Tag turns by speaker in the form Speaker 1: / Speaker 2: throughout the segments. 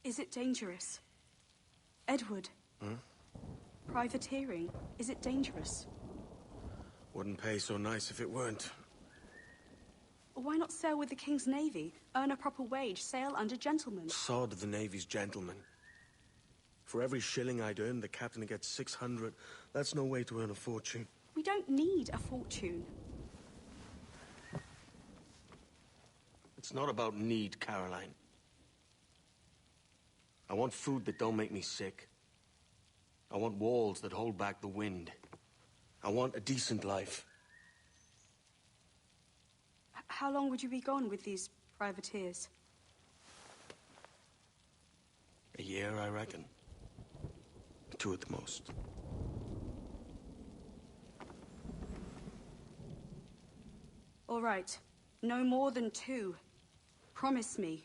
Speaker 1: Is it dangerous? Edward?
Speaker 2: Hmm?
Speaker 1: Privateering, is it dangerous?
Speaker 2: Wouldn't pay so nice if it weren't.
Speaker 1: Why not sail with the King's Navy? Earn a proper wage, sail under gentlemen.
Speaker 2: Sod the Navy's gentlemen. For every shilling I'd earn, the captain gets 600. That's no way to earn a fortune.
Speaker 1: We don't need a fortune.
Speaker 2: It's not about need, Caroline. I want food that don't make me sick. I want walls that hold back the wind. I want a decent life.
Speaker 1: How long would you be gone with these privateers?
Speaker 2: A year, I reckon. 2 at the most.
Speaker 1: All right. No more than 2. Promise me.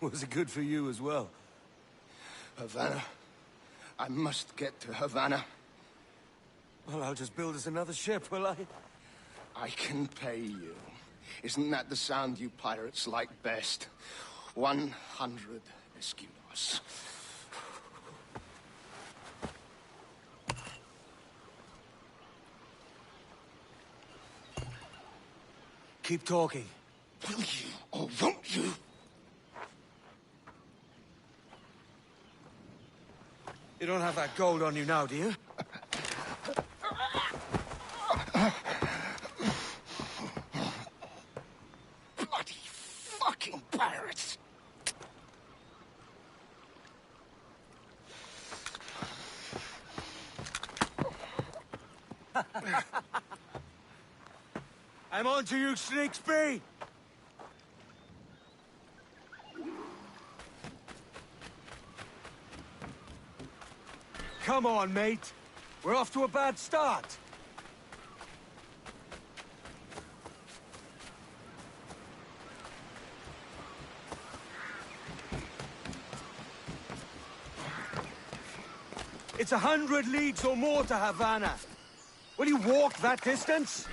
Speaker 3: Was it good for you as well?
Speaker 4: Havana. I must get to Havana.
Speaker 3: Well, I'll just build us another ship, will I?
Speaker 4: I can pay you. Isn't that the sound you pirates like best? 100 escudos.
Speaker 3: Keep talking.
Speaker 4: Will you or won't you?
Speaker 3: You don't have that gold on you now, do you?
Speaker 4: Bloody fucking pirates!
Speaker 3: I'm on to you, Snakesby! Come on, mate. We're off to a bad start. It's 100 leagues or more to Havana. Will you walk that distance?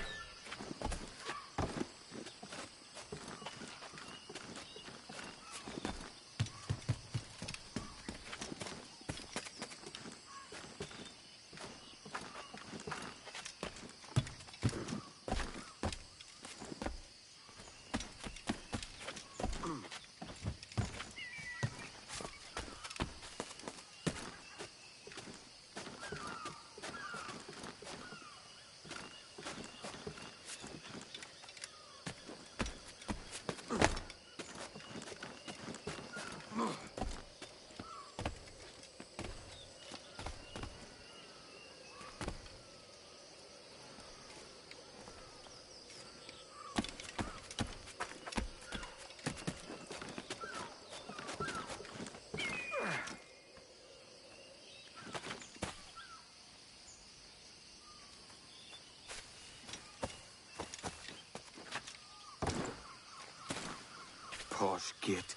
Speaker 2: Posh git.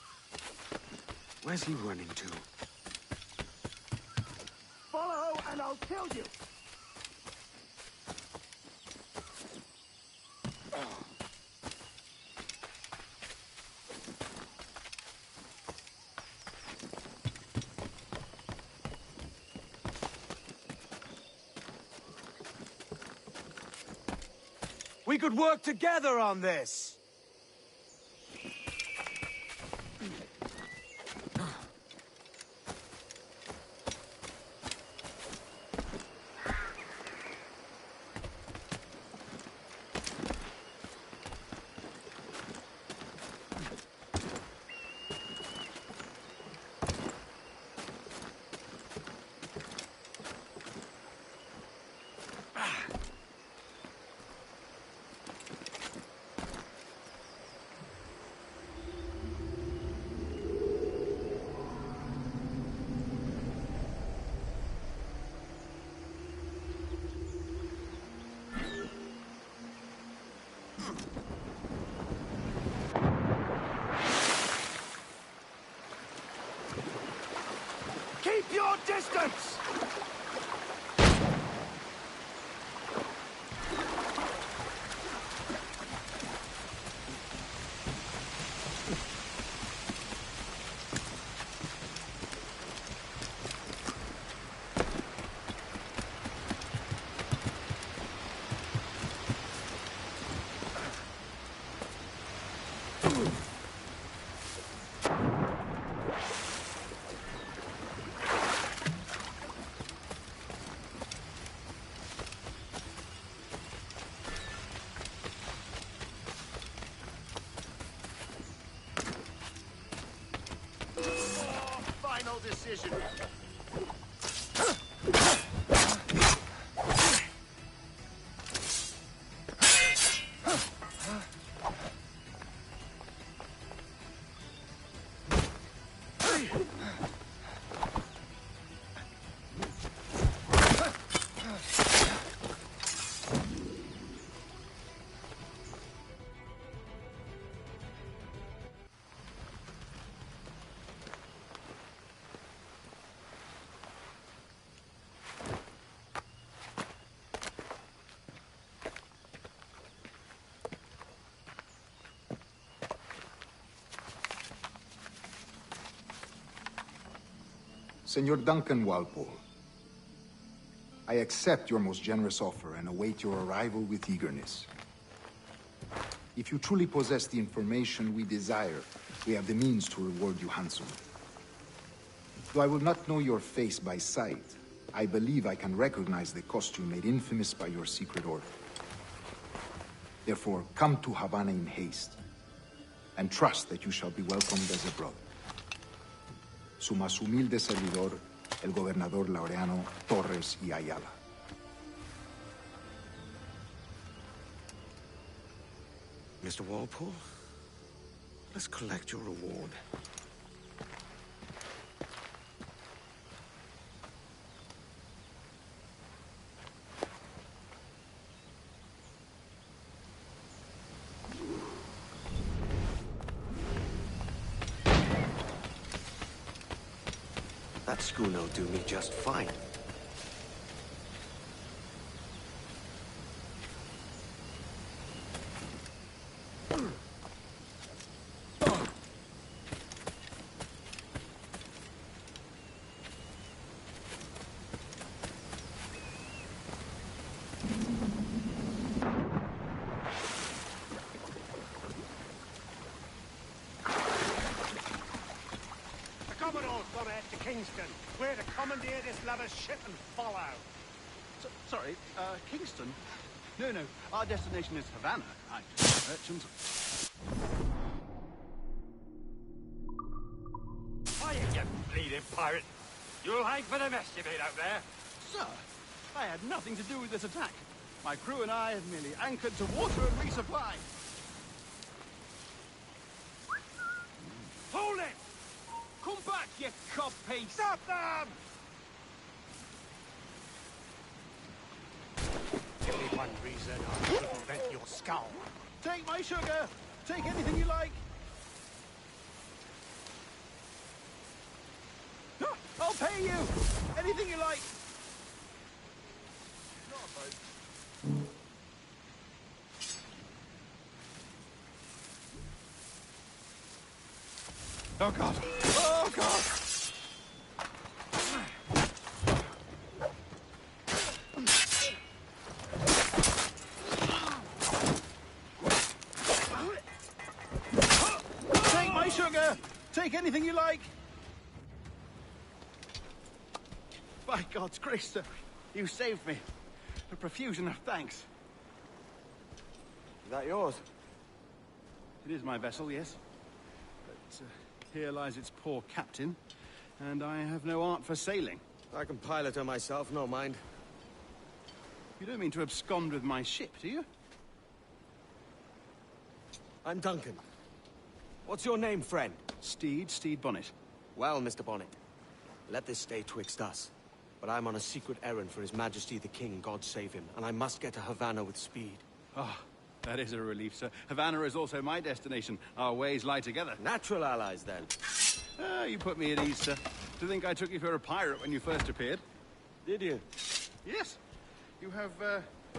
Speaker 2: Where's he running to?
Speaker 3: Follow and I'll kill you! We could work together on this! Keep your distance! Final decision.
Speaker 5: Senor Duncan Walpole, I accept your most generous offer and await your arrival with eagerness. If you truly possess the information we desire, we have the means to reward you handsomely. Though I will not know your face by sight, I believe I can recognize the costume made infamous by your secret order. Therefore, come to Havana in haste, and trust that you shall be welcomed as a brother. Su más humilde servidor, el gobernador Laureano Torres y Ayala.
Speaker 2: Mr. Walpole, let's collect your reward. That schooner'll do me just fine.
Speaker 3: We're to commandeer this lover's ship and follow.
Speaker 6: Sorry, Kingston? No, our destination is Havana. I'm just a merchant.
Speaker 3: Quiet, you bleeding pirate! You'll hang for the mess you made out there.
Speaker 6: Sir, I had nothing to do with this attack. My crew and I have merely anchored to water and resupply.
Speaker 3: Hold it!
Speaker 6: Come back, you codpiece!
Speaker 3: Stop them! Give me one reason I'll prevent your skull.
Speaker 6: Take my sugar! Take anything you like! pay you! Anything you like! Oh, God! Oh, God! Take my sugar! Take anything you like! By God's grace, sir, you saved me. A profusion of thanks.
Speaker 2: Is that yours?
Speaker 6: It is my vessel, yes. But here lies its poor captain, and I have no art for sailing.
Speaker 2: I can pilot her myself, no mind.
Speaker 6: You don't mean to abscond with my ship, do you?
Speaker 2: I'm Duncan. What's your name, friend?
Speaker 6: Steed Bonnet.
Speaker 2: Well, Mr. Bonnet, let this stay twixt us. But I'm on a secret errand for His Majesty the King, God save him, and I must get to Havana with speed.
Speaker 6: Ah, that is a relief, sir. Havana is also my destination. Our ways lie together.
Speaker 2: Natural allies, then.
Speaker 6: Ah, you put me at ease, sir. To think I took you for a pirate when you first appeared.
Speaker 2: Did you?
Speaker 6: Yes. You have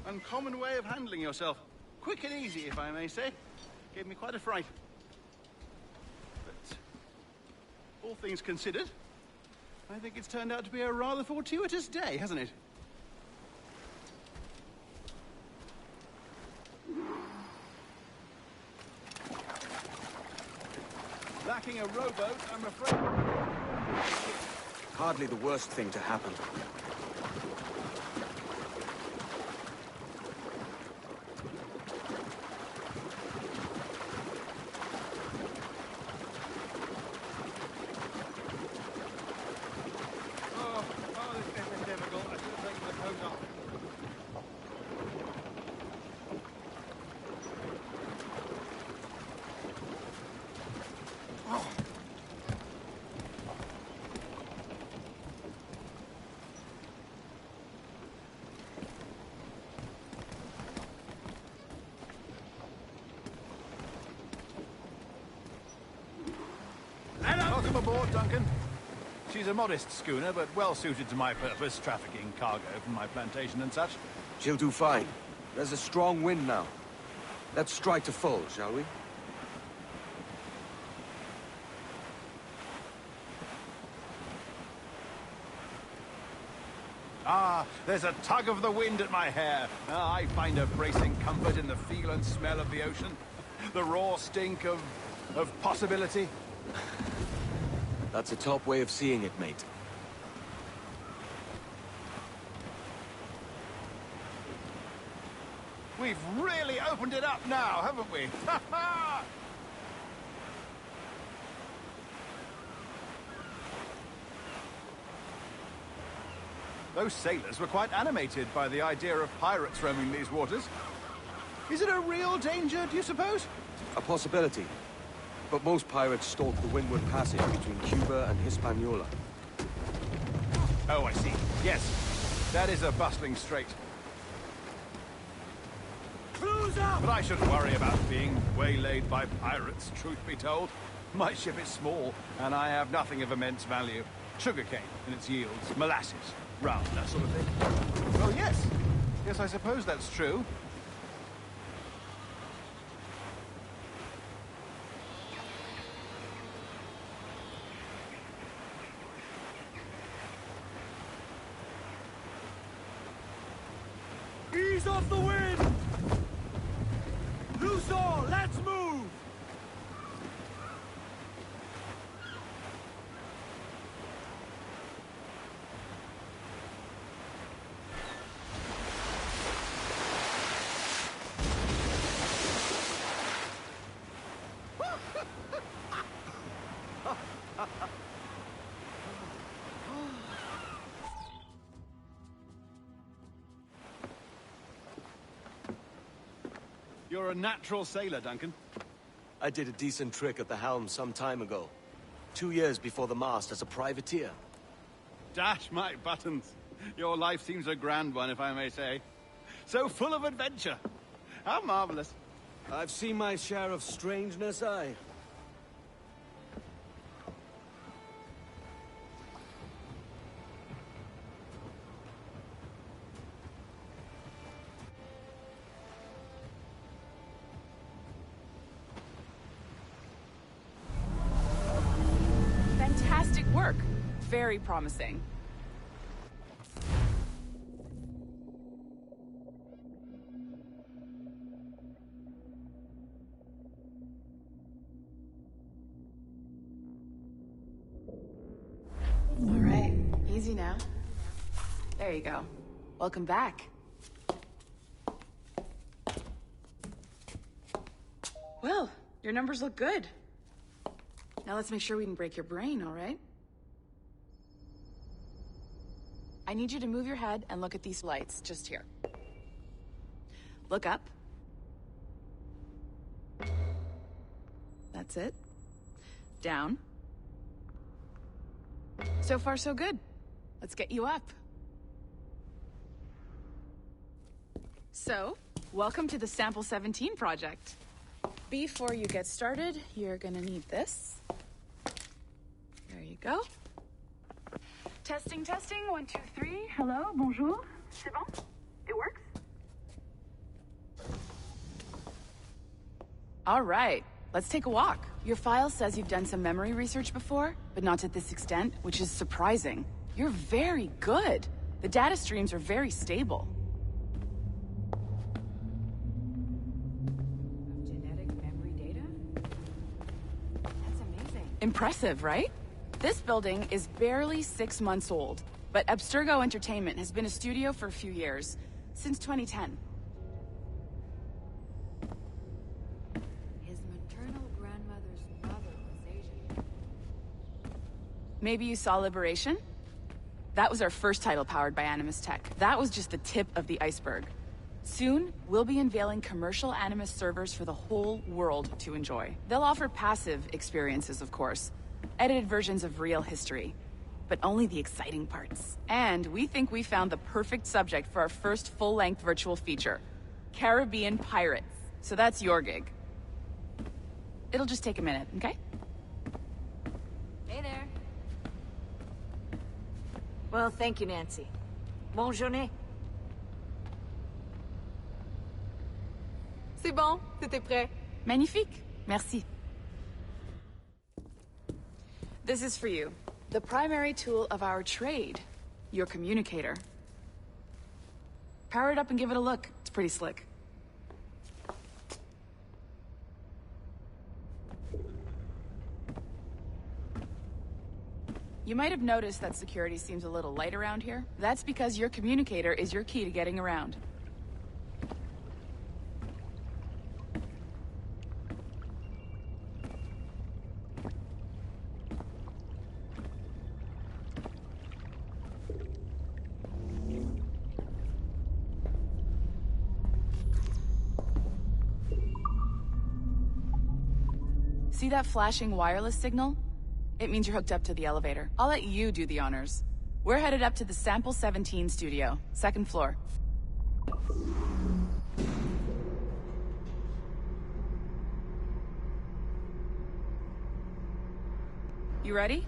Speaker 6: uncommon way of handling yourself. Quick and easy, if I may say. Gave me quite a fright. But all things considered, I think it's turned out to be a rather fortuitous day, hasn't it? Lacking a rowboat, I'm afraid.
Speaker 2: Hardly the worst thing to happen.
Speaker 6: Welcome aboard, Duncan. She's a modest schooner, but well suited to my purpose, trafficking cargo from my plantation and such.
Speaker 2: She'll do fine. There's a strong wind now. Let's strike to full, shall we?
Speaker 6: Ah, there's a tug of the wind at my hair. Ah, I find a bracing comfort in the feel and smell of the ocean. The raw stink of possibility.
Speaker 2: That's a top way of seeing it, mate.
Speaker 6: We've really opened it up now, haven't we? Ha ha! Those sailors were quite animated by the idea of pirates roaming these waters. Is it a real danger, do you suppose?
Speaker 2: A possibility. But most pirates stalk the windward passage between Cuba and Hispaniola.
Speaker 6: Oh, I see. Yes, that is a bustling strait.
Speaker 3: Cruise up!
Speaker 6: But I shouldn't worry about being waylaid by pirates, truth be told. My ship is small, and I have nothing of immense value. Sugarcane and its yields, molasses, rum, that sort of thing. Oh, yes. Yes, I suppose that's true.
Speaker 3: Ease off the wind! Loose all, let's move!
Speaker 6: You're a natural sailor, Duncan.
Speaker 2: I did a decent trick at the helm some time ago. 2 years before the mast as a privateer.
Speaker 6: Dash my buttons. Your life seems a grand one, if I may say. So full of adventure. How marvelous.
Speaker 2: I've seen my share of strangeness, aye.
Speaker 7: work. Very promising. All right, easy now. There you go. Welcome back. Well, your numbers look good. Now let's make sure we can break your brain, all right? I need you to move your head and look at these lights just here. Look up. That's it. Down. So far, so good. Let's get you up. So, welcome to the Sample 17 project. Before you get started, you're gonna need this. There you go. Testing, testing, 1, 2, 3. Hello, bonjour. C'est bon? It works? All right, let's take a walk. Your file says you've done some memory research before, but not to this extent, which is surprising. You're very good. The data streams are very stable. Genetic memory data? That's amazing. Impressive, right? This building is barely 6 months old, but Abstergo Entertainment has been a studio for a few years, since 2010.
Speaker 8: His maternal grandmother's mother was Asian.
Speaker 7: Maybe you saw Liberation? That was our first title powered by Animus Tech. That was just the tip of the iceberg. Soon, we'll be unveiling commercial Animus servers for the whole world to enjoy. They'll offer passive experiences, of course. Edited versions of real history. But only the exciting parts. And we think we found the perfect subject for our first full-length virtual feature. Caribbean pirates. So that's your gig. It'll just take a minute, okay?
Speaker 8: Hey there. Well, thank you, Nancy. Bonne journée.
Speaker 9: C'est bon, c'était prêt.
Speaker 7: Magnifique. Merci. This is for you. The primary tool of our trade. Your communicator. Power it up and give it a look. It's pretty slick. You might have noticed that security seems a little light around here. That's because your communicator is your key to getting around. See that flashing wireless signal? It means you're hooked up to the elevator. I'll let you do the honors. We're headed up to the Sample 17 studio, 2nd floor. You ready?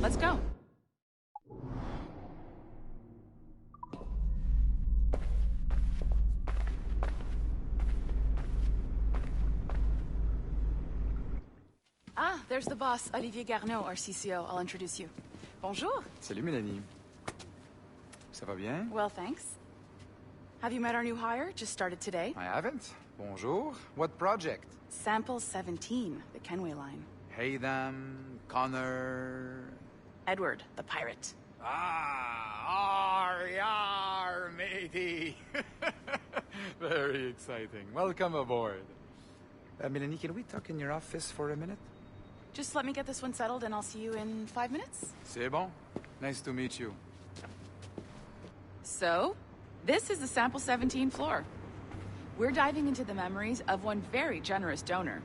Speaker 7: Let's go. Ah, there's the boss, Olivier Garneau, our CCO. I'll introduce you. Bonjour.
Speaker 10: Salut, Mélanie. Ça va bien?
Speaker 7: Well, thanks. Have you met our new hire? Just started today.
Speaker 10: I haven't. Bonjour. What project?
Speaker 7: Sample 17, the Kenway line.
Speaker 10: Haytham, Connor...
Speaker 7: Edward, the pirate.
Speaker 10: Ah, yar, matey. Very exciting. Welcome aboard. Mélanie, can we talk in your office for a minute?
Speaker 7: Just let me get this one settled and I'll see you in 5 minutes.
Speaker 10: C'est bon. Nice to meet you.
Speaker 7: So, this is the Sample 17 floor. We're diving into the memories of one very generous donor,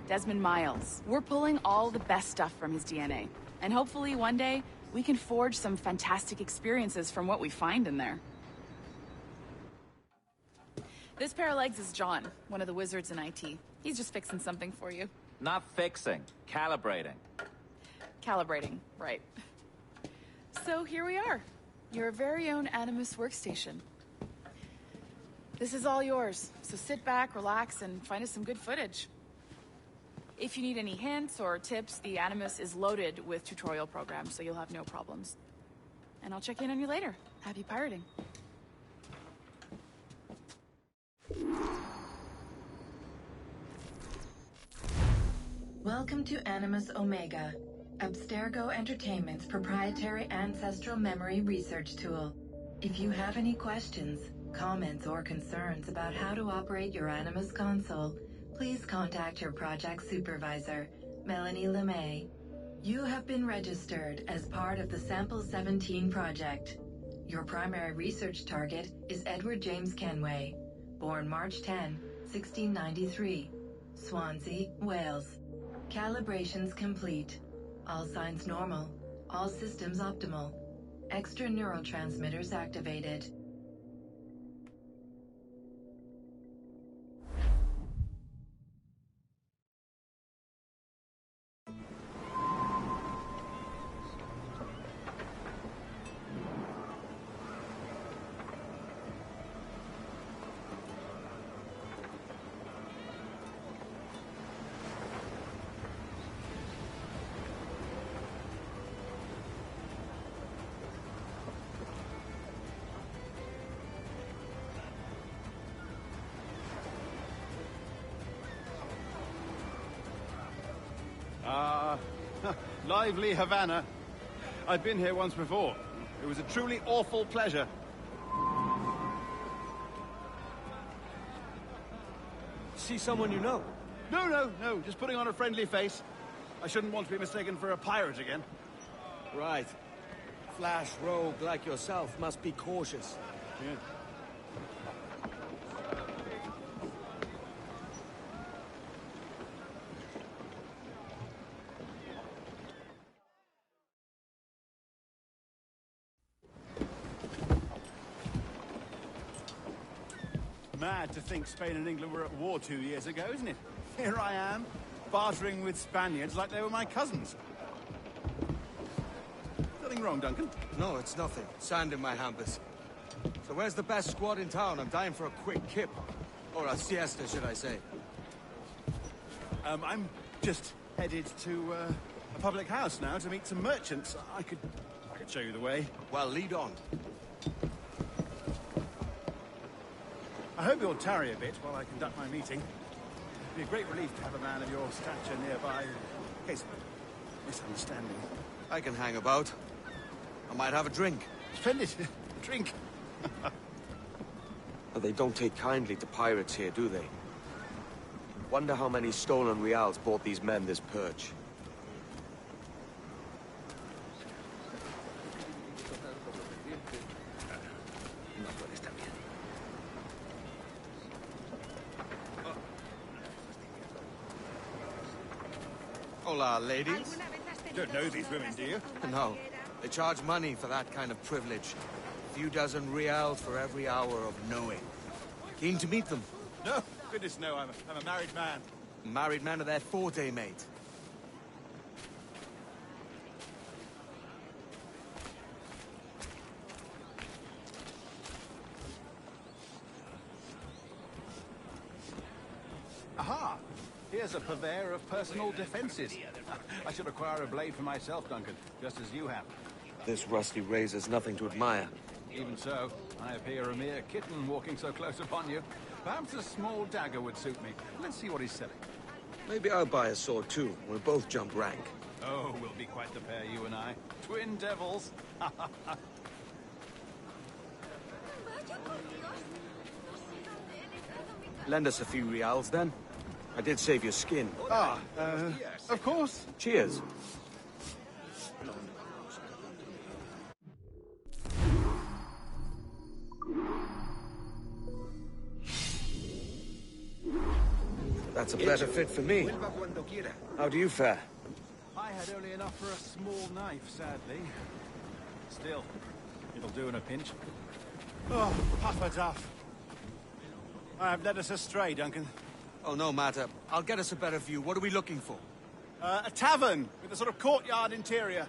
Speaker 7: Desmond Miles. We're pulling all the best stuff from his DNA. And hopefully one day, we can forge some fantastic experiences from what we find in there. This pair of legs is John, one of the wizards in IT. He's just fixing something for you.
Speaker 11: Not fixing, calibrating.
Speaker 7: Calibrating, right. So here we are, your very own Animus workstation. This is all yours, so sit back, relax, and find us some good footage. If you need any hints or tips, the Animus is loaded with tutorial programs, so you'll have no problems. And I'll check in on you later. Happy pirating.
Speaker 9: Welcome to Animus Omega, Abstergo Entertainment's proprietary ancestral memory research tool. If you have any questions, comments, or concerns about how to operate your Animus console, please contact your project supervisor, Melanie LeMay. You have been registered as part of the Sample 17 project. Your primary research target is Edward James Kenway, born March 10, 1693, Swansea, Wales. Calibrations complete. All signs normal. All systems optimal. Extra neurotransmitters activated.
Speaker 6: Lively Havana. I've been here once before. It was a truly awful pleasure.
Speaker 2: See someone you know?
Speaker 6: No, just putting on a friendly face. I shouldn't want to be mistaken for a pirate again.
Speaker 2: Right. Flash rogue like yourself must be cautious.
Speaker 6: Yeah. Mad to think Spain and England were at war 2 years ago, isn't it? Here I am, bartering with Spaniards like they were my cousins. Nothing wrong, Duncan?
Speaker 2: No, it's nothing. Sand in my hampers. So where's the best squad in town? I'm dying for a quick kip. Or a siesta, should I say.
Speaker 6: I'm just headed to a public house now to meet some merchants. I could show you the way.
Speaker 2: Well, lead on.
Speaker 6: I hope you'll tarry a bit while I conduct my meeting. It'd be a great relief to have a man of your stature nearby in case of a misunderstanding.
Speaker 2: I can hang about. I might have a drink.
Speaker 6: Splendid. Drink.
Speaker 2: But they don't take kindly to pirates here, do they? Wonder how many stolen reals bought these men this perch. Hola, ladies.
Speaker 6: Don't know these women, do you?
Speaker 2: No. They charge money for that kind of privilege. A few dozen reals for every hour of knowing. Keen to meet them?
Speaker 6: No, goodness no, I'm a married man.
Speaker 2: Married men are their forte, mate.
Speaker 6: Aha! Here's a purveyor of personal defenses. I should acquire a blade for myself, Duncan, just as you have.
Speaker 2: This rusty razor's nothing to admire.
Speaker 6: Even so, I appear a mere kitten walking so close upon you. Perhaps a small dagger would suit me. Let's see what he's selling.
Speaker 2: Maybe I'll buy a sword too. We'll both jump rank.
Speaker 6: Oh, we'll be quite the pair, you and I. Twin devils.
Speaker 2: Lend us a few reals, then. I did save your skin.
Speaker 6: Of course.
Speaker 2: Cheers. That's a better fit for me. How do you fare?
Speaker 6: I had only enough for a small knife, sadly. Still, it'll do in a pinch. Oh, puffer duff. I have led us astray, Duncan.
Speaker 2: Oh, no matter. I'll get us a better view. What are we looking for?
Speaker 6: A tavern with a sort of courtyard interior.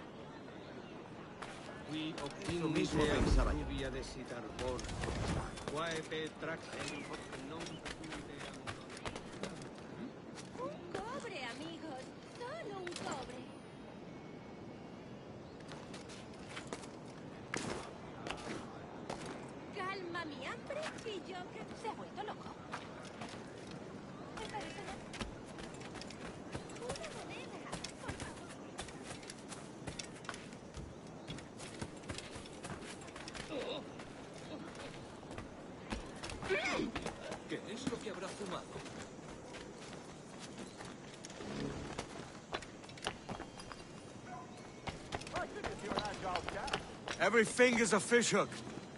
Speaker 3: Every finger's a fishhook.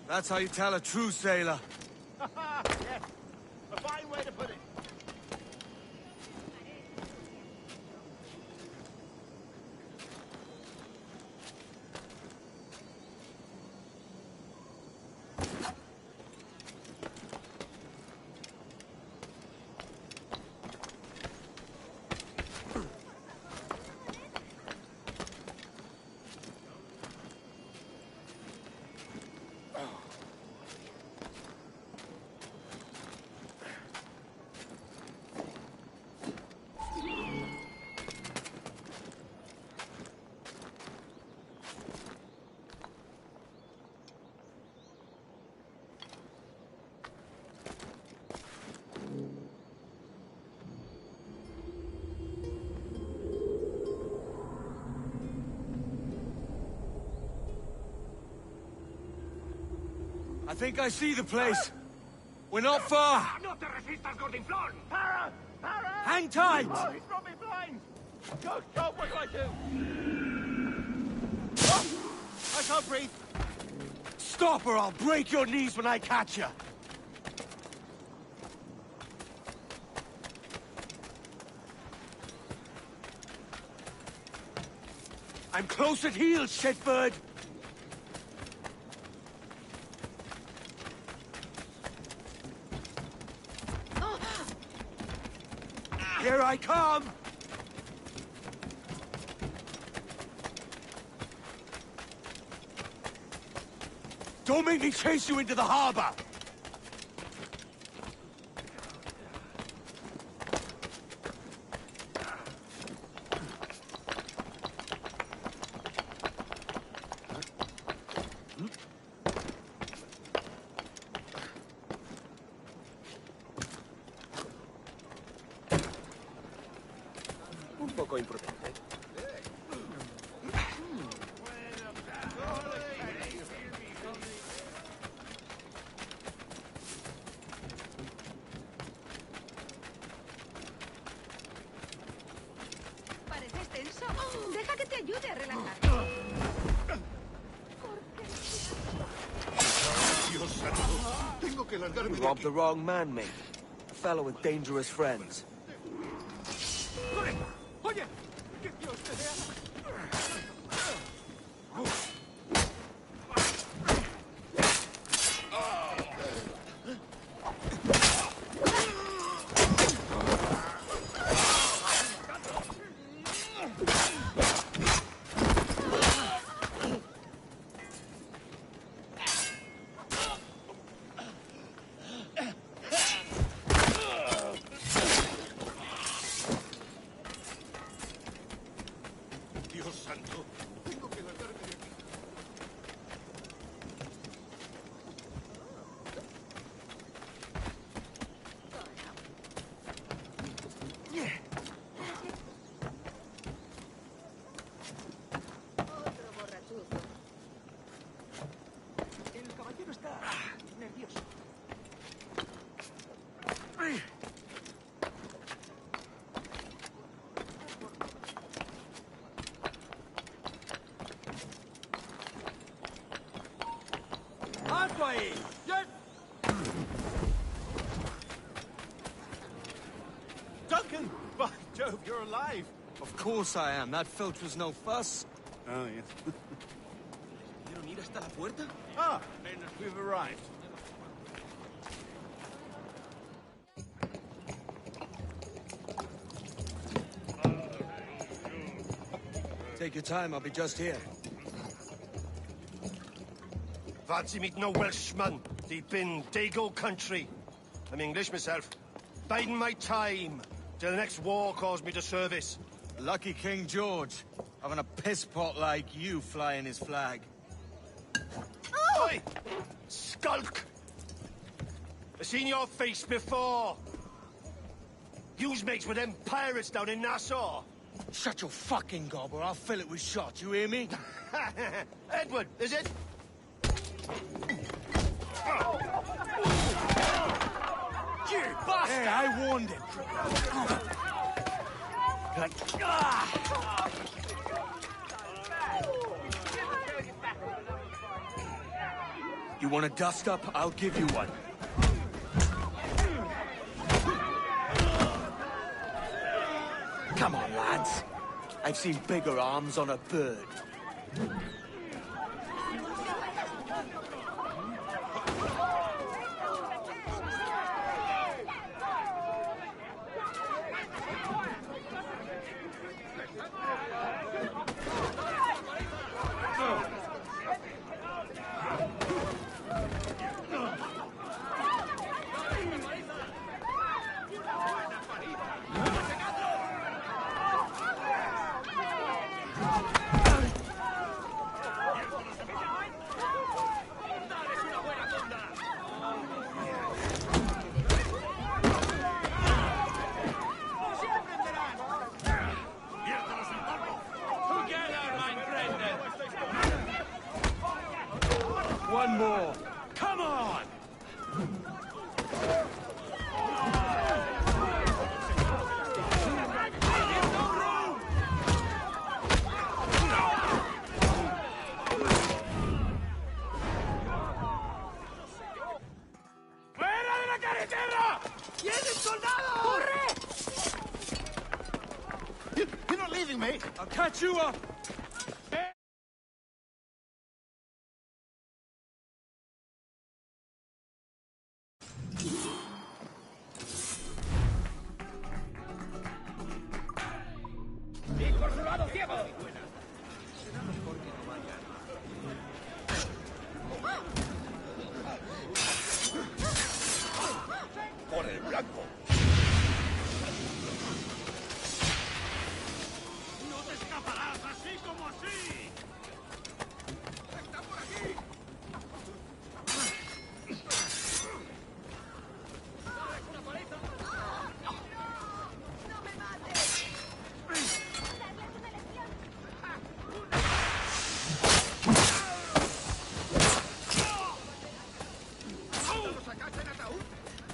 Speaker 3: That's how you tell a true sailor.
Speaker 4: Yes, a fine way to put it.
Speaker 3: I think I see the place. We're not far.
Speaker 4: No te resistas, Gordinflón! Para! Para!
Speaker 3: Hang tight!
Speaker 4: Oh, he's brought me blind! Go, what do I do? I can't breathe.
Speaker 3: Stop or I'll break your knees when I catch you. I'm close at heel, shitbird! Here I come! Don't make me chase you into the harbor!
Speaker 2: Un poco imprudente.
Speaker 8: Pareces tenso. Deja que te ayude a relajar.
Speaker 4: Dios santo. Tengo que largarme
Speaker 2: You
Speaker 4: de
Speaker 2: robbed
Speaker 4: aquí.
Speaker 2: the wrong man, mate. A fellow with dangerous friends.
Speaker 4: Oye, que Dios te vea. Dios santo. Tengo que largarme de aquí.
Speaker 8: Otro borrachuzo.
Speaker 4: El caballero está nervioso.
Speaker 3: ¡Alto ahí!
Speaker 6: Duncan! By Jove, you're alive!
Speaker 3: Of course I am. That filch was no fuss.
Speaker 6: Oh, yes.
Speaker 2: ¿Quieren ir hasta la puerta?
Speaker 6: Ah, then we've arrived.
Speaker 3: Take your time, I'll be just here.
Speaker 4: Fancy meeting no Welshman deep in Dago country. I'm English myself. Biding my time till the next war calls me to service.
Speaker 3: Lucky King George, having a piss pot like you flying his flag.
Speaker 4: Oi! Skulk! I've seen your face before. You's mates with them pirates down in Nassau.
Speaker 3: Shut your fucking gob or I'll fill it with shot, you hear me?
Speaker 4: Edward, is it?
Speaker 3: You bastard! Hey, I warned him.
Speaker 2: You want a dust-up? I'll give you one. Come on, lads. I've seen bigger arms on a bird. One more. Come on!
Speaker 3: ¡Fuera de la carretera! ¡Vienen soldados! ¡Corre!
Speaker 4: You're not leaving me!
Speaker 2: I'll catch you up!
Speaker 3: ¡Por su lado, ciego!
Speaker 4: ¡Por el blanco!
Speaker 3: ¡No te escaparás así como así! ¡Está por aquí! ¡Dale una paliza! ¡No me mates!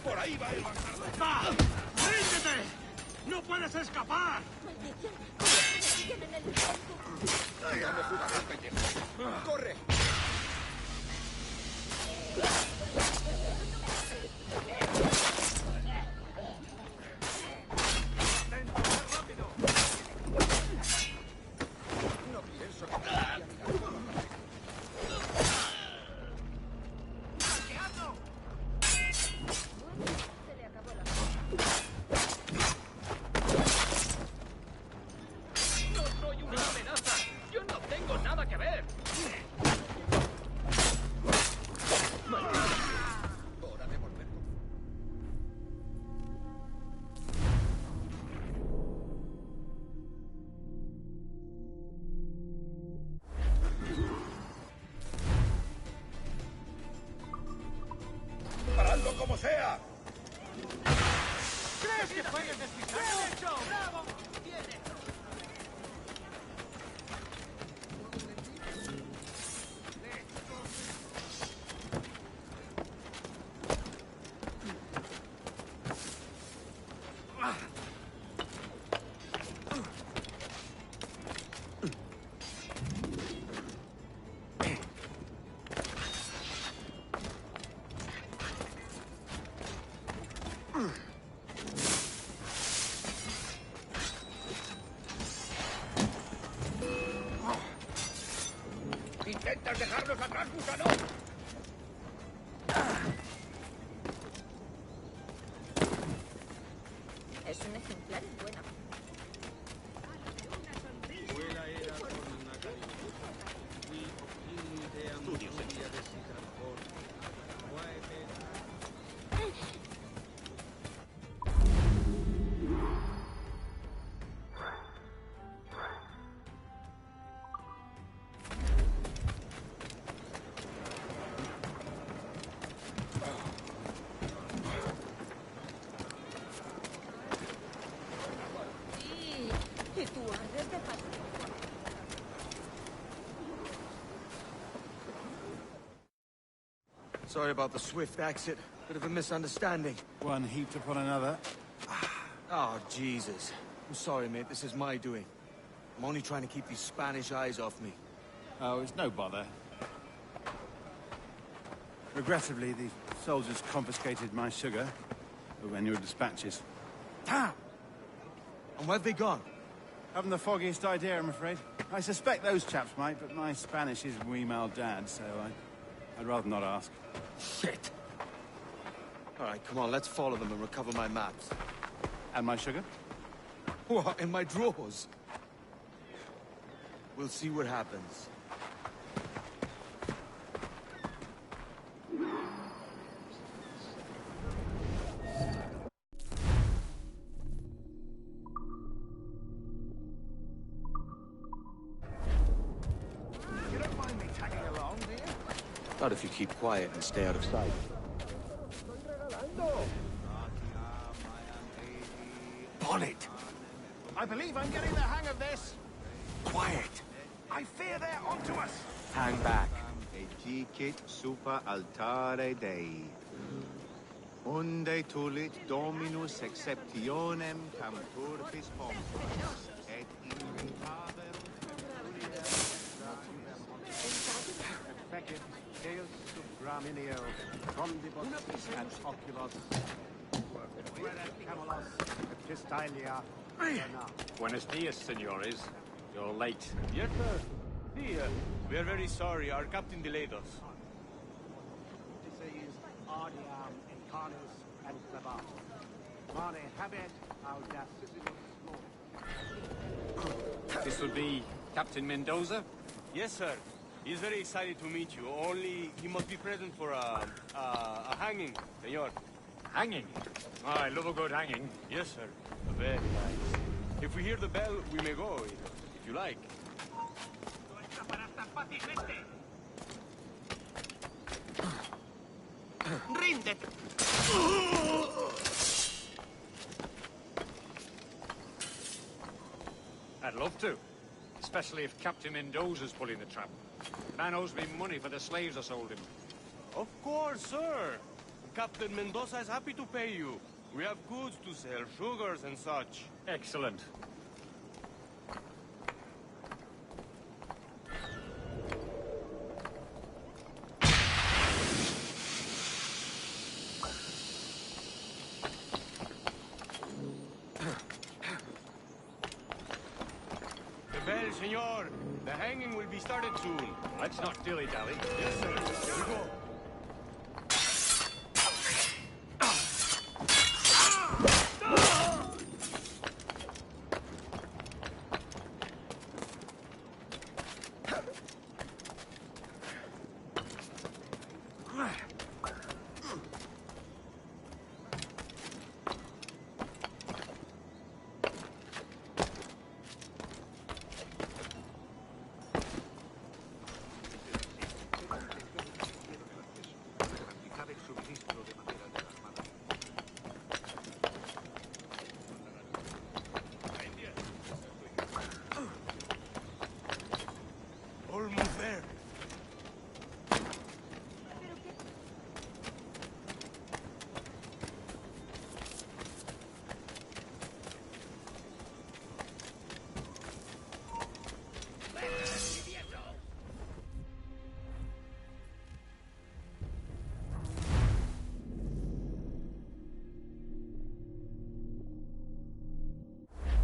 Speaker 4: ¡Por ahí va el bastardo!
Speaker 3: ¡Va! ¡Ríndete! ¡No puedes escapar!
Speaker 4: ¡Ya me jugaré el pellejo! ¡Corre! ¡Rápido! No pienso que me vaya a mirar.
Speaker 3: ¡No soy una amenaza! ¡Yo no tengo nada que ver!
Speaker 4: Hora de volver con... ¡Paradlo como sea!
Speaker 3: ¿Crees que puedes despistar? ¡Bien hecho! ¡Bravo! ¡Bien hecho!
Speaker 4: ¿Intentas dejarnos atrás, gusano?
Speaker 8: Es un ejemplar en buena. Y tú ardes de pasión.
Speaker 2: Sorry about the swift exit. Bit of a misunderstanding.
Speaker 6: One heaped upon another.
Speaker 2: Oh, Jesus. I'm sorry, mate. This is my doing. I'm only trying to keep these Spanish eyes off me.
Speaker 6: Oh, it's no bother. Regrettably, the soldiers confiscated my sugar when your dispatches.
Speaker 2: Damn! And where've they gone?
Speaker 6: Haven't the foggiest idea, I'm afraid. I suspect those chaps might, but my Spanish is wee mal dad, so I'd rather not ask.
Speaker 2: Shit! All right, come on, let's follow them and recover my maps.
Speaker 6: And my sugar?
Speaker 2: What, in my drawers? We'll see what happens.
Speaker 3: You don't mind me tagging along, do you?
Speaker 2: Not if you keep quiet and stay out of sight.
Speaker 3: Bonnet! I believe I'm getting the hang of this.
Speaker 2: Quiet!
Speaker 3: I fear they're onto us.
Speaker 2: Hang back.
Speaker 12: Ejicit super altare Dei. Unde tulit Dominus exceptionem cam turbis pompos, et invitaverum
Speaker 3: Fecit Deus subraminio, frondibus et oculos, camelos, et pistalia.
Speaker 13: Buenos dias, senores. You're late.
Speaker 2: Yes, sir. See, we are very sorry. Our captain delayed us.
Speaker 3: Disease ardiam incarnis et clavat. Mare habet audacissimus
Speaker 13: This will be Captain Mendoza?
Speaker 2: Yes, sir. He's very excited to meet you. Only he must be present for a hanging, senor.
Speaker 13: Hanging? Oh, I love a good hanging.
Speaker 2: Yes, sir. Very nice. If we hear the bell, we may go, if you like.
Speaker 3: Rindete!
Speaker 13: I'd love to. Especially if Captain Mendoza's pulling the trap. Man owes me money for the slaves I sold him.
Speaker 2: Of course, sir. Captain Mendoza is happy to pay you. We have goods to sell, sugars and such.
Speaker 13: Excellent.
Speaker 2: The bell, senor. The hanging will be started soon.
Speaker 13: Let's not dilly-dally.
Speaker 2: Yes, sir. Here we go. Almost there.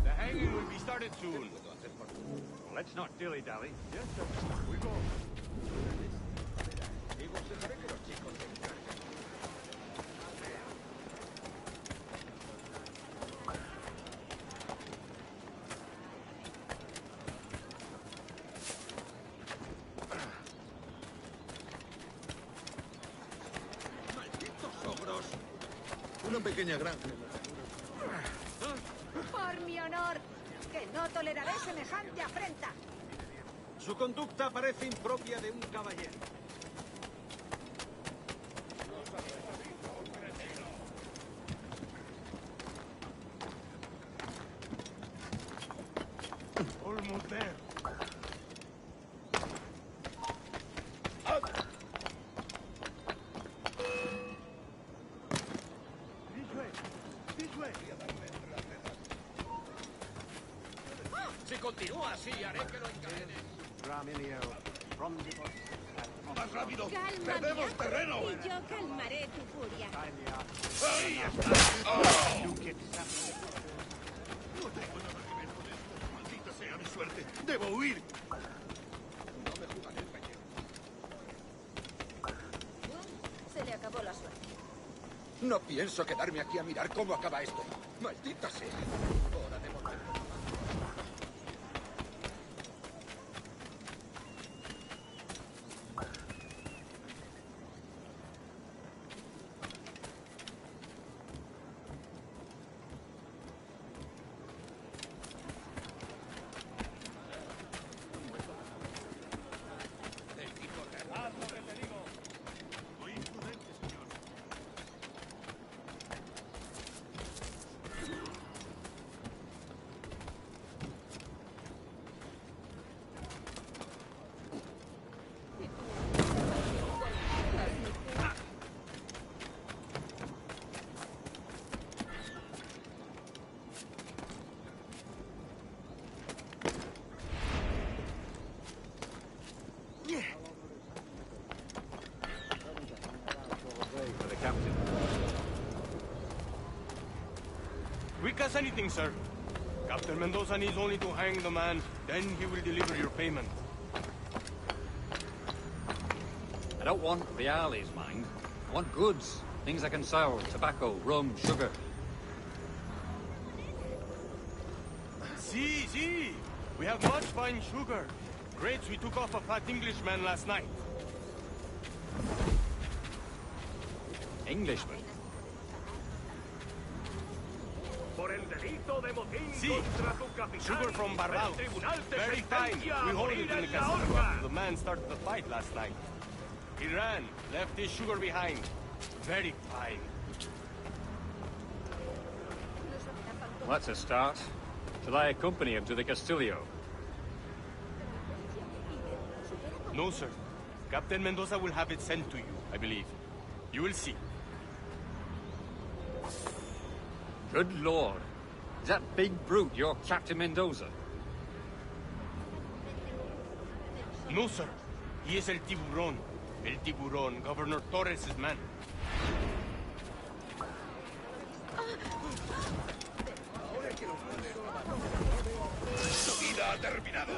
Speaker 2: The hanging will be started soon.
Speaker 13: Let's not dilly-dally.
Speaker 2: Yes, sir. We go.
Speaker 14: Una pequeña granja.
Speaker 8: Por mi honor, que no toleraré semejante afrenta.
Speaker 3: Su conducta parece impropia de un caballero.
Speaker 2: Almost there.
Speaker 3: Si continúa así, haré que lo encadene. Raminio, frondibus, et
Speaker 14: ¡Más rápido!
Speaker 8: Calma,
Speaker 14: ¡Perdemos
Speaker 8: Mia,
Speaker 14: terreno!
Speaker 8: y yo calmaré tu furia.
Speaker 14: ¡Ahí está! ¡Oh! No tengo nada que ver con esto. ¡Maldita sea mi suerte! ¡Debo huir! No me jugaré el pellejo.
Speaker 8: Se le acabó la suerte.
Speaker 14: No pienso quedarme aquí a mirar cómo acaba esto. ¡Maldita sea! Hora de volver.
Speaker 2: Quick as anything, sir. Captain Mendoza needs only to hang the man, then he will deliver your payment.
Speaker 13: I don't want reales, mind. I want goods. Things I can sell. Tobacco, rum, sugar.
Speaker 2: See. We have much fine sugar. Grapes we took off a fat Englishman last night.
Speaker 13: Englishman?
Speaker 2: See, sugar from Barbados. Very fine. We hold it in the casino after the man started the fight last night. He ran, left his sugar behind. Very fine.
Speaker 13: Well, that's a start. Shall I accompany him to the Castillo?
Speaker 2: No, sir. Captain Mendoza will have it sent to you, I believe. You will see.
Speaker 13: Good Lord. Is that big brute your Captain Mendoza?
Speaker 2: No, sir. He is El Tiburón. El Tiburón, Governor Torres' man.
Speaker 14: ¡Su vida ha terminado!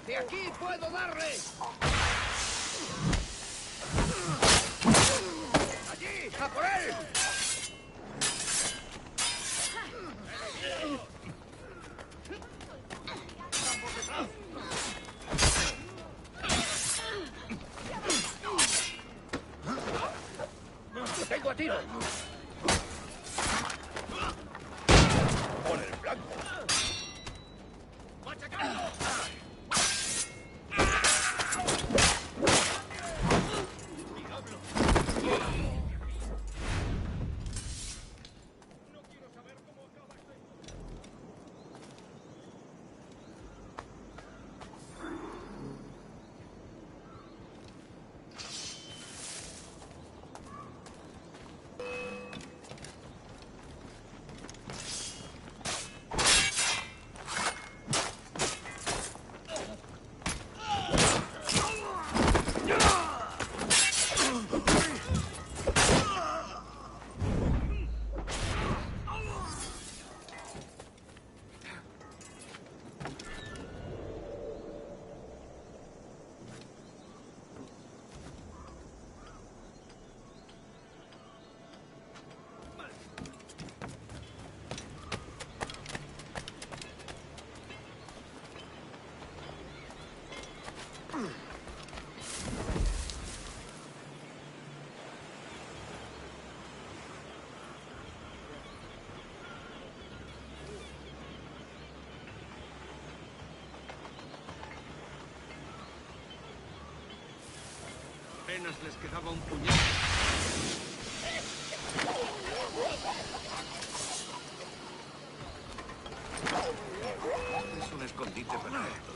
Speaker 3: ¡Desde aquí puedo darle! ¡Allí! ¡A por él! ¡Lo tengo a tiro! ¡Por el blanco! ¡Machacado! apenas les quedaba un puñado. Es un escondite perfecto.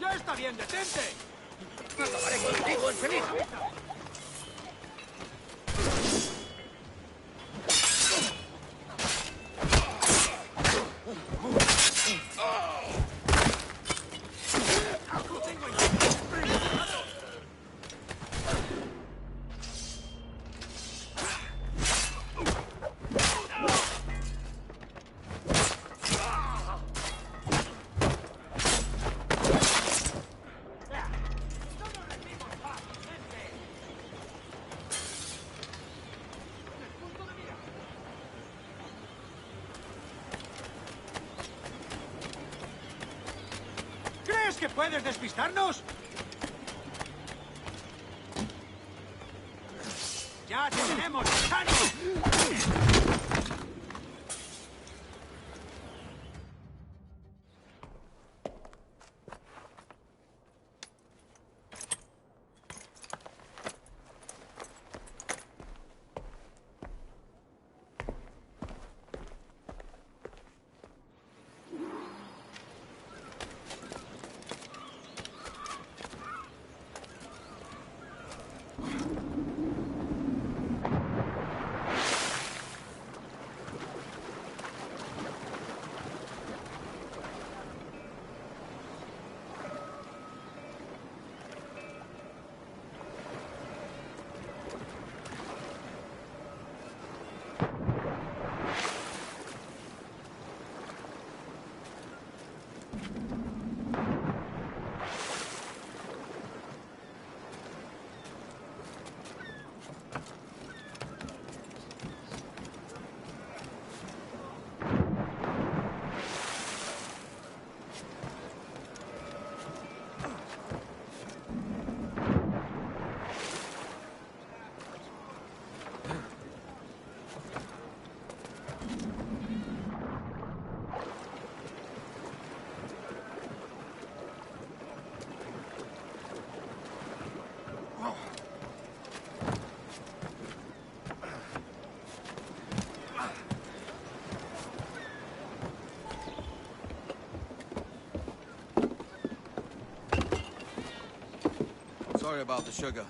Speaker 3: ¡Ya está bien, detente! ¡Acabaré contigo, infeliz! ¿Crees que puedes despistarnos? ¡Ya te tenemos, sano!
Speaker 2: Sorry about the sugar.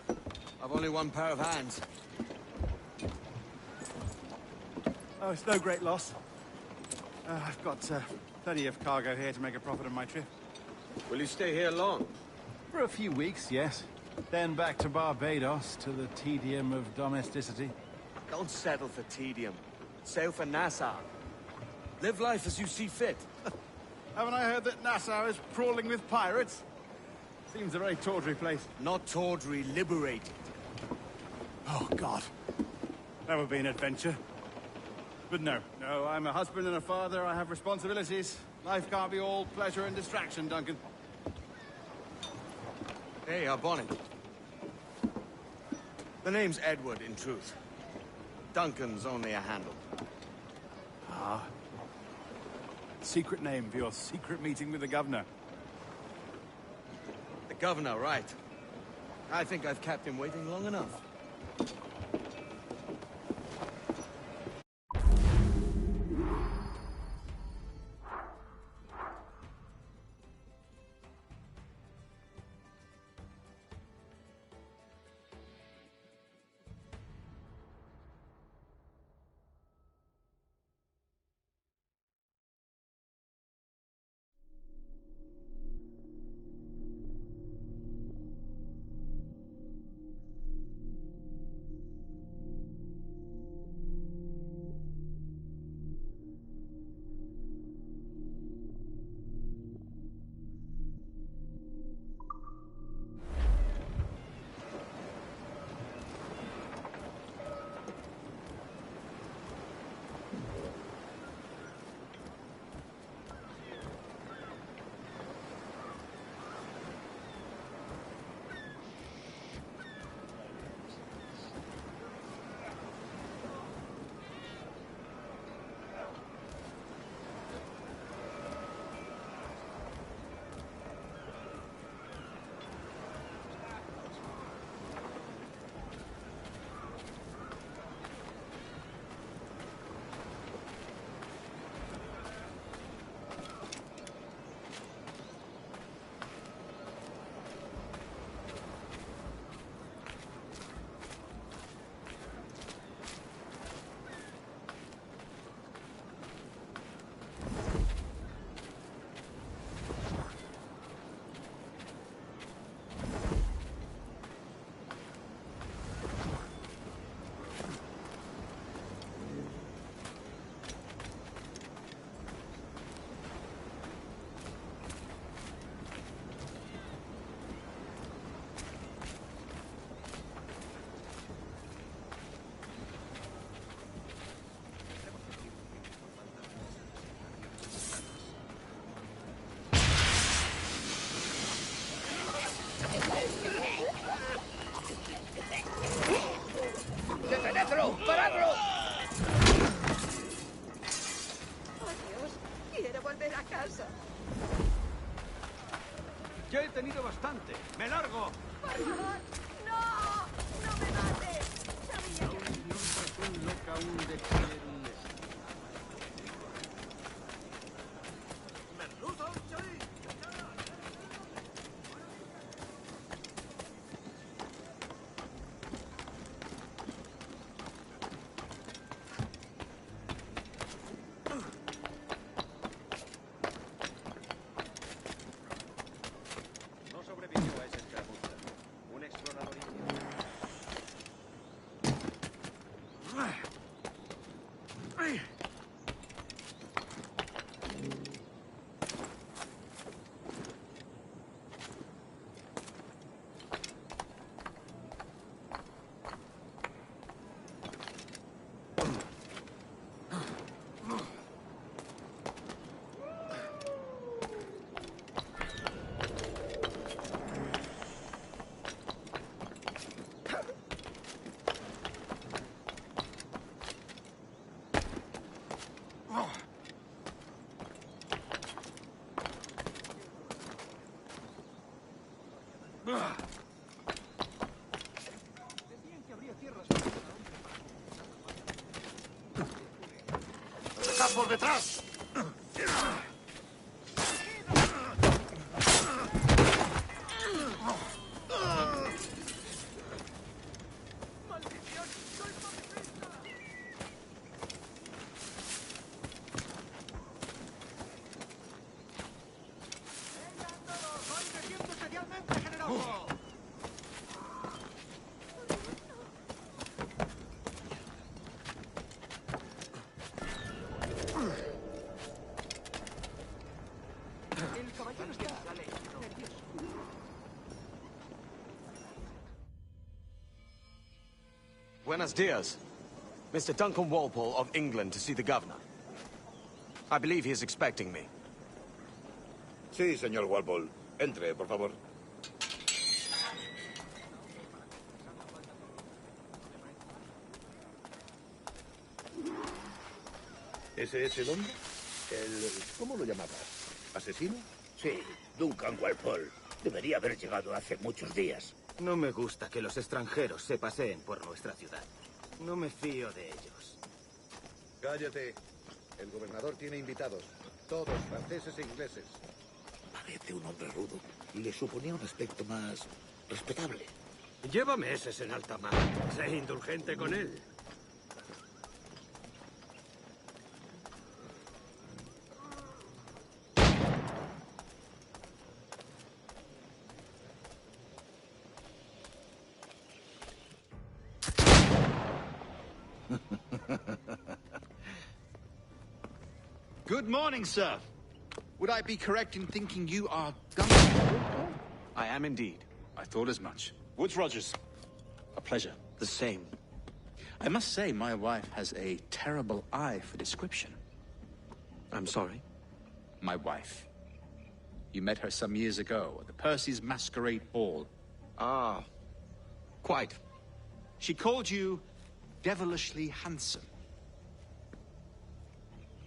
Speaker 2: I've only one pair of hands.
Speaker 6: Oh, it's no great loss. I've got plenty of cargo here to make a profit on my trip.
Speaker 2: Will you stay here long?
Speaker 6: For a few weeks, yes. Then back to Barbados to the tedium of domesticity.
Speaker 2: Don't settle for tedium. Sail for Nassau. Live life as you see fit.
Speaker 6: Haven't I heard that Nassau is crawling with pirates? Seems a very tawdry place.
Speaker 2: Not tawdry, liberated.
Speaker 6: Oh, God. That would be an adventure. But no, I'm a husband and a father. I have responsibilities. Life can't be all pleasure and distraction, Duncan.
Speaker 2: Hey, Bonnie. The name's Edward, in truth. Duncan's only a handle.
Speaker 6: Ah. Secret name for your secret meeting with the governor.
Speaker 2: The governor, right. I think I've kept him waiting long enough.
Speaker 8: ¡Detenedlo! ¡Paradlo! ¡Oh, Dios! Quiero volver a casa.
Speaker 6: Ya he tenido bastante. ¡Me largo!
Speaker 8: ¡Por favor! ¡No! ¡No me mates! Sabía que...
Speaker 14: ¡Está por detrás!
Speaker 15: Buenos dias. Mr. Duncan Walpole of England to see the governor. I believe he is expecting me.
Speaker 14: Sí, señor Walpole. Entre, por favor. ¿Ese es el hombre? ¿Cómo lo llamabas? ¿Asesino?
Speaker 16: Sí, Duncan Walpole. Debería haber llegado hace muchos días.
Speaker 17: No me gusta que los extranjeros se paseen por nuestra ciudad. No me fío de ellos.
Speaker 14: Cállate. El gobernador tiene invitados. Todos franceses e ingleses.
Speaker 16: Parece un hombre rudo y le suponía un aspecto más respetable.
Speaker 3: Lleva meses en alta mar. Sé indulgente con él.
Speaker 6: Good morning, sir. Would I be correct in thinking you are Duncan?
Speaker 15: I am indeed.
Speaker 10: I thought as much. Woods Rogers. A pleasure.
Speaker 15: The same.
Speaker 10: I must say, my wife has a terrible eye for description.
Speaker 15: I'm sorry?
Speaker 10: My wife. You met her some years ago at the Percy's Masquerade Ball.
Speaker 15: Ah, quite.
Speaker 10: She called you devilishly handsome.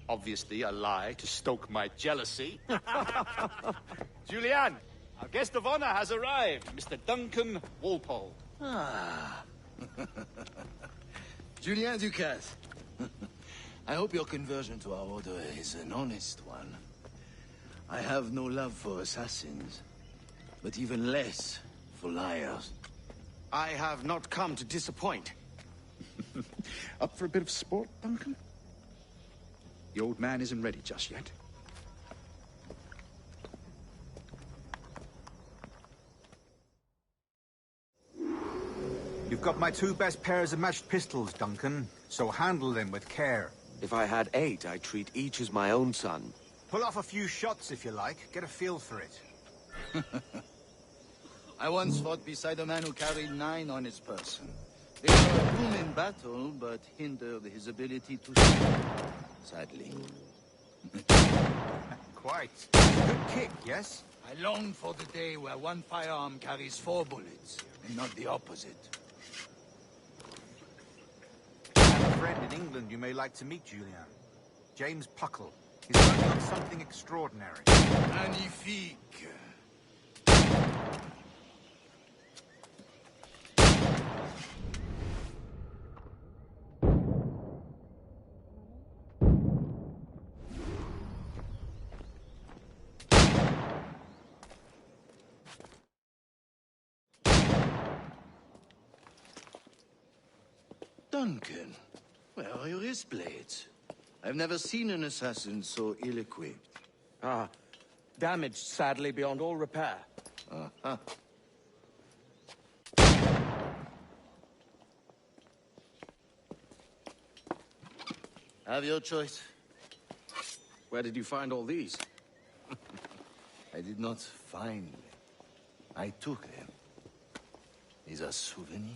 Speaker 10: Obviously a lie to stoke my jealousy. Julianne, our guest of honor has arrived, Mr. Duncan Walpole.
Speaker 18: Ah. Julien Ducasse. I hope your conversion to our order is an honest one. I have no love for assassins, but even less for liars.
Speaker 15: I have not come to disappoint.
Speaker 10: Up for a bit of sport, Duncan? The old man isn't ready just yet.
Speaker 6: You've got my 2 best pairs of matched pistols, Duncan, so handle them with care.
Speaker 15: If I had 8, I'd treat each as my own son.
Speaker 6: Pull off a few shots if you like. Get a feel for it.
Speaker 18: I once fought beside a man who carried 9 on his person. They were a boom in battle, but hindered his ability to shoot, sadly.
Speaker 6: Quite. Good kick, yes?
Speaker 18: I long for the day where one firearm carries 4 bullets, and not the opposite.
Speaker 6: I have a friend in England you may like to meet, Julian. James Puckle. He's working on something extraordinary.
Speaker 18: Magnifique. Duncan, where are your wrist blades? I've never seen an assassin so ill-equipped.
Speaker 15: Ah, damaged, sadly, beyond all repair.
Speaker 18: Uh-huh. Have your choice.
Speaker 15: Where did you find all these?
Speaker 18: I did not find them. I took them. These are souvenirs.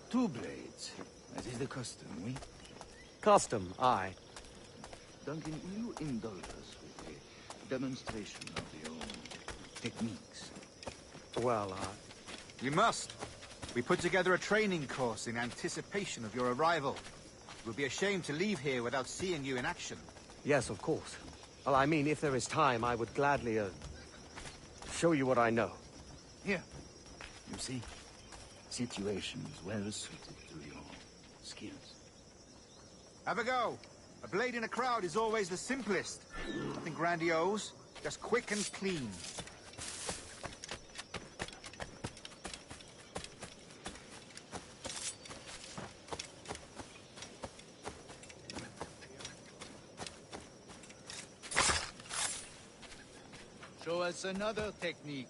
Speaker 18: Two blades. That is the custom, oui?
Speaker 15: Custom, aye.
Speaker 18: Duncan, will you indulge us with a demonstration of your techniques?
Speaker 15: Well,
Speaker 6: You must. We put together a training course in anticipation of your arrival. It would be a shame to leave here without seeing you in action.
Speaker 15: Yes, of course. Well, I mean, if there is time, I would gladly, show you what I know.
Speaker 18: Here. You see? Situations well suited to your skills.
Speaker 6: Have a go. A blade in a crowd is always the simplest. Nothing grandiose, just quick and clean.
Speaker 18: Show us another technique.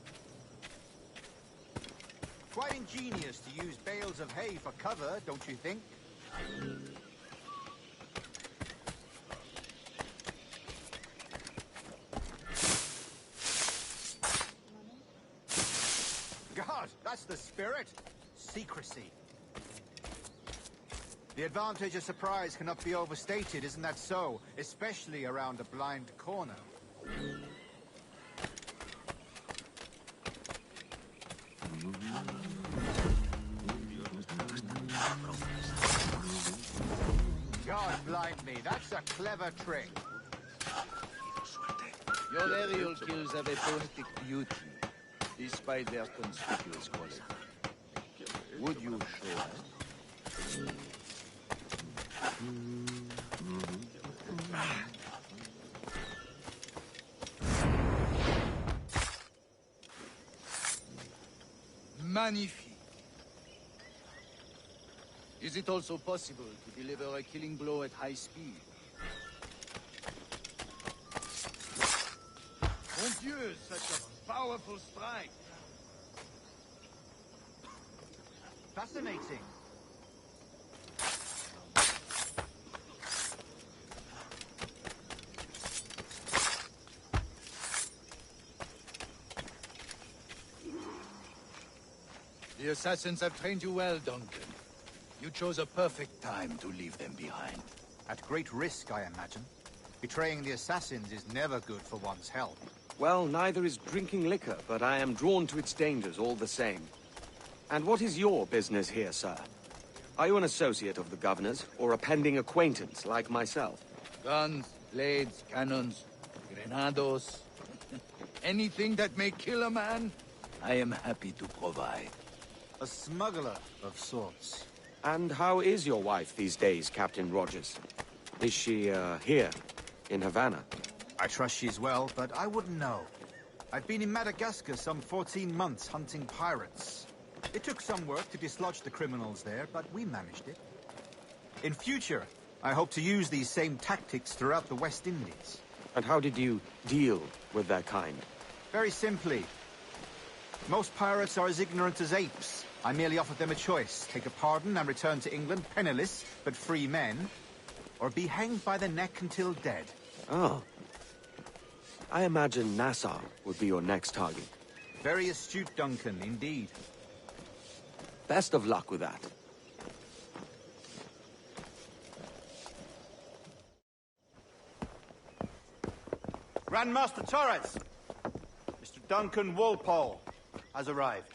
Speaker 6: Quite ingenious to use bales of hay for cover, don't you think?
Speaker 12: not. That's the spirit. Secrecy. The advantage of surprise cannot be overstated, isn't that so? Especially around a blind corner. God blind me, that's a clever trick.
Speaker 18: Your aerial kills have a poetic beauty, despite their conspicuous quality. Would you show us? Magnifique. Is it also possible to deliver a killing blow at high speed? Mon Dieu, such a powerful strike!
Speaker 12: Fascinating.
Speaker 18: The Assassins have trained you well, Duncan. You chose a perfect time to leave them behind.
Speaker 12: At great risk, I imagine. Betraying the Assassins is never good for one's health.
Speaker 15: Well, neither is drinking liquor, but I am drawn to its dangers all the same. And what is your business here, sir? Are you an associate of the governor's, or a pending acquaintance like myself?
Speaker 18: Guns, blades, cannons, grenados. Anything that may kill a man, I am happy to provide.
Speaker 12: A smuggler of sorts.
Speaker 15: And how is your wife these days, Captain Rogers? Is she, here, in Havana?
Speaker 12: I trust she's well, but I wouldn't know. I've been in Madagascar some 14 months hunting pirates. It took some work to dislodge the criminals there, but we managed it. In future, I hope to use these same tactics throughout the West Indies.
Speaker 15: And how did you deal with their kind?
Speaker 12: Very simply. Most pirates are as ignorant as apes. I merely offered them a choice. Take a pardon and return to England penniless, but free men, or be hanged by the neck until dead.
Speaker 15: Oh. I imagine Nassau would be your next target.
Speaker 12: Very astute, Duncan, indeed.
Speaker 15: Best of luck with that.
Speaker 12: Grandmaster Torres! Mr. Duncan Walpole has arrived.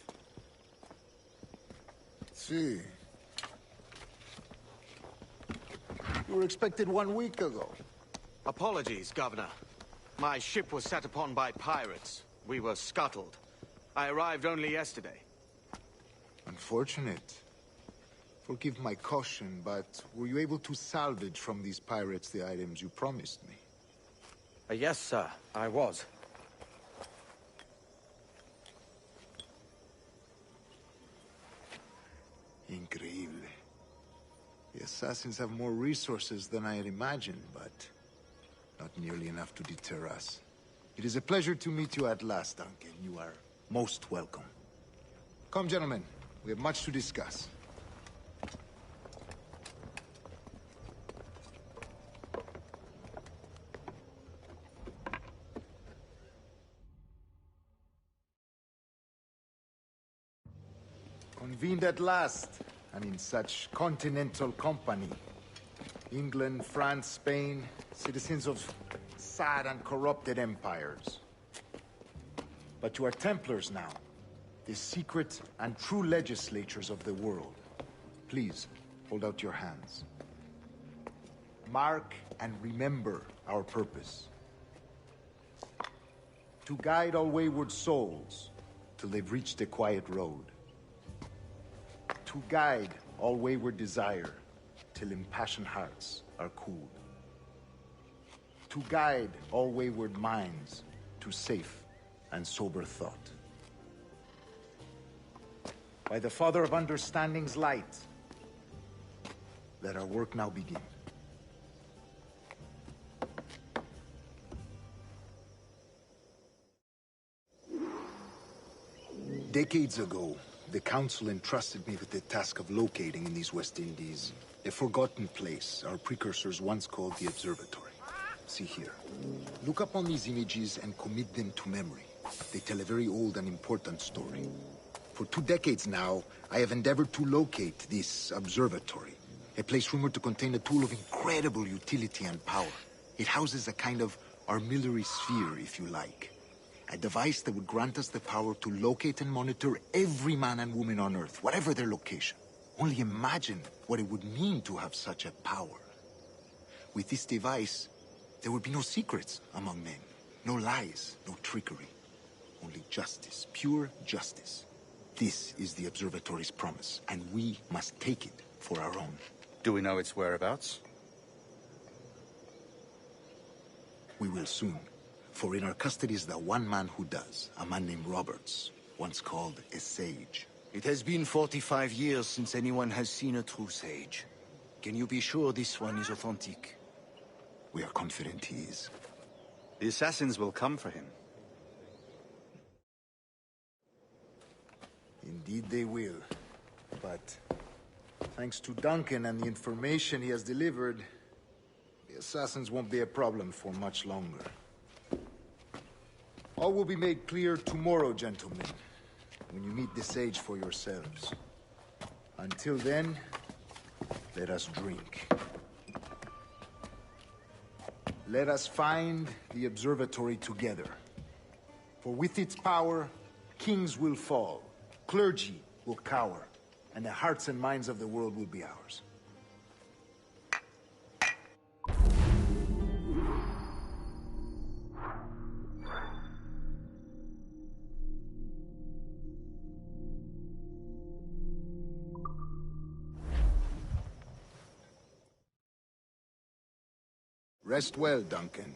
Speaker 5: See. You were expected 1 week ago.
Speaker 15: Apologies, Governor. My ship was set upon by pirates. We were scuttled. I arrived only yesterday.
Speaker 5: Unfortunate. Forgive my caution, but were you able to salvage from these pirates the items you promised me?
Speaker 15: Yes, sir, I was.
Speaker 5: Increíble. The Assassins have more resources than I had imagined, but not nearly enough to deter us. It is a pleasure to meet you at last, Duncan. You are most welcome. Come, gentlemen. We have much to discuss. Convened at last, and in such continental company. England, France, Spain, citizens of sad and corrupted empires. But you are Templars now, the secret and true legislatures of the world. Please, hold out your hands. Mark and remember our purpose. To guide all wayward souls till they've reached the quiet road. To guide all wayward desire till impassioned hearts are cooled. To guide all wayward minds to safe and sober thought. By the Father of Understanding's light, let our work now begin. Decades ago, the Council entrusted me with the task of locating in these West Indies a forgotten place our precursors once called the Observatory. See here. Look upon these images and commit them to memory. They tell a very old and important story. For 2 decades now, I have endeavored to locate this observatory. A place rumored to contain a tool of incredible utility and power. It houses a kind of armillary sphere, if you like. A device that would grant us the power to locate and monitor every man and woman on Earth, whatever their location. Only imagine what it would mean to have such a power. With this device, there would be no secrets among men. No lies, no trickery. Only justice, pure justice. This is the observatory's promise, and we must take it for our own.
Speaker 6: Do we know its whereabouts?
Speaker 5: We will soon. For in our custody is the one man who does, a man named Roberts, once called a sage.
Speaker 18: It has been 45 years since anyone has seen a true sage. Can you be sure this one is authentic?
Speaker 5: We are confident he is.
Speaker 6: The assassins will come for him.
Speaker 5: Indeed they will. But thanks to Duncan and the information he has delivered, the assassins won't be a problem for much longer. All will be made clear tomorrow, gentlemen, when you meet the sage for yourselves. Until then, let us drink. Let us find the observatory together. For with its power, kings will fall, clergy will cower, and the hearts and minds of the world will be ours. Rest well, Duncan.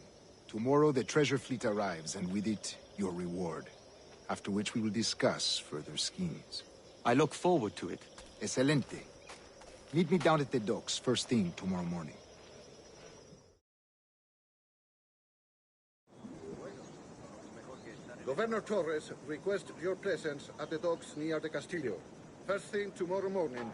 Speaker 5: Tomorrow the treasure fleet arrives, and with it, your reward. After which we will discuss further schemes.
Speaker 15: I look forward to it.
Speaker 5: Excelente. Meet me down at the docks first thing tomorrow morning.
Speaker 14: Governor Torres requests your presence at the docks near the Castillo. First thing tomorrow morning,